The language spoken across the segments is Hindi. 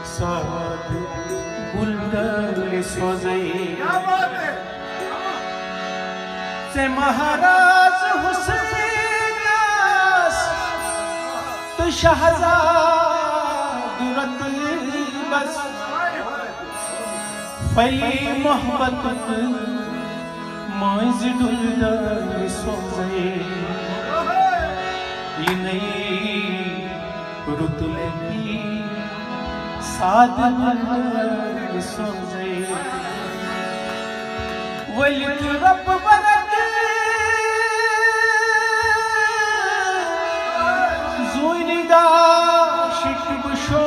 साद गुलदर सोज़े से महाराज हुस्न तो शहजाद बस फली मोहब्बत मोइज गुलदर सोज़े ये नई रुतले की साद गुलदर सोज़े वलिद रब बरक ज़ुनिदा शिकब शो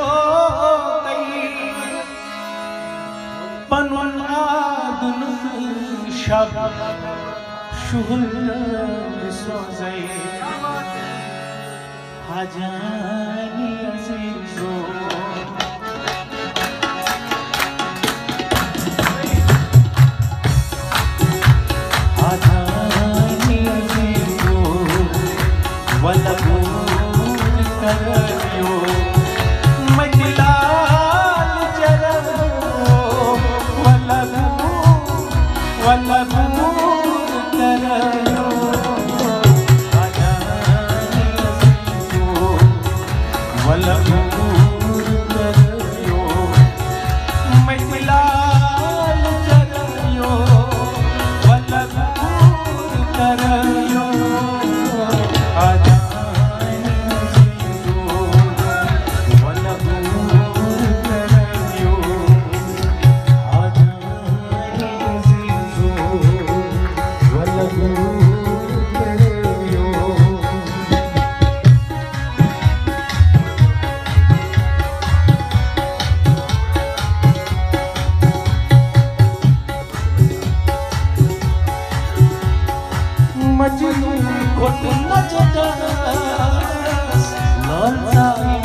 पनुन आदुन शब शुहुल सोज़े हाजानी अज़ीज़ो हाजानी अज़ीज़ो वलबूर करियो मजलाल जरो वलबूर करियो हाजानी अज़ीज़ो वलबूर करियो मजलाल जरो वलबूर करियो हाजानी अज़ीज़ो वलबूर करियो हाजानी अज़ीज़ो वलबूर करियो मजनू खुद मजदास लालसाई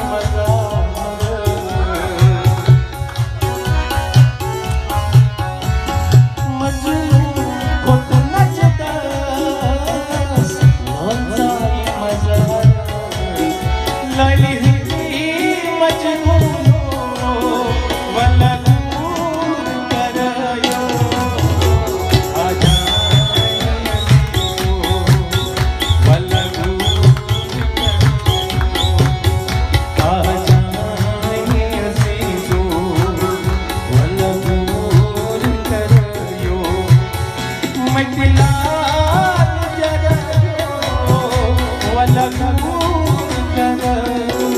मजनू खुद मजदास लालसाई मज़ार लाली मजनू वलबूर करियो वलबूर करियो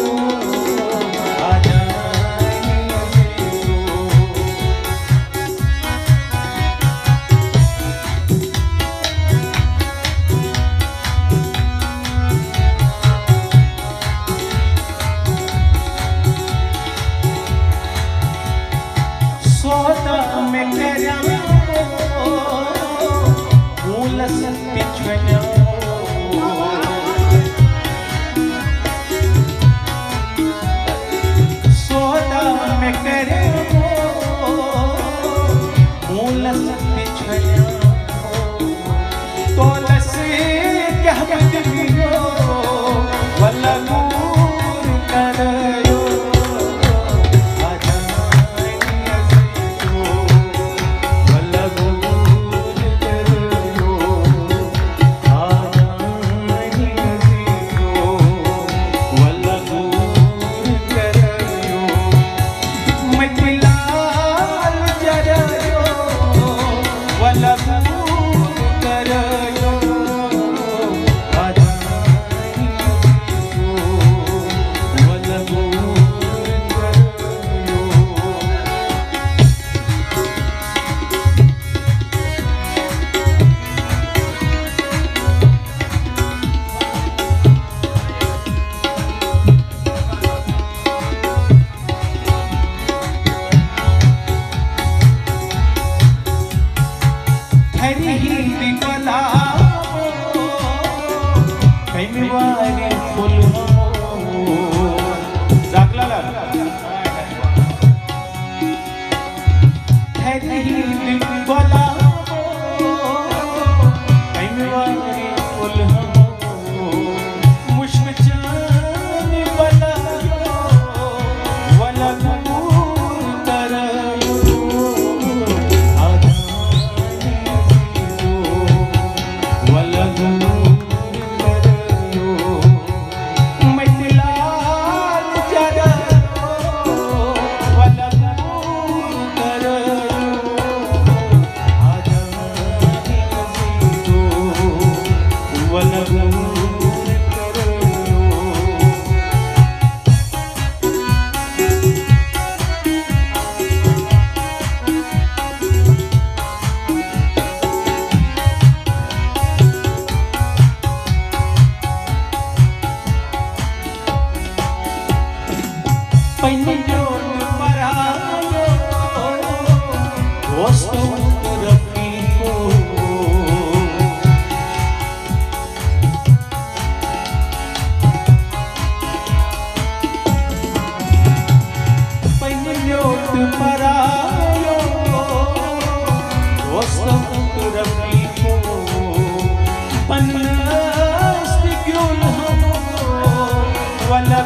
penyoot marayo dosto rafiqo penyoot marayo dosto rafiqo panas tigyul hamo wala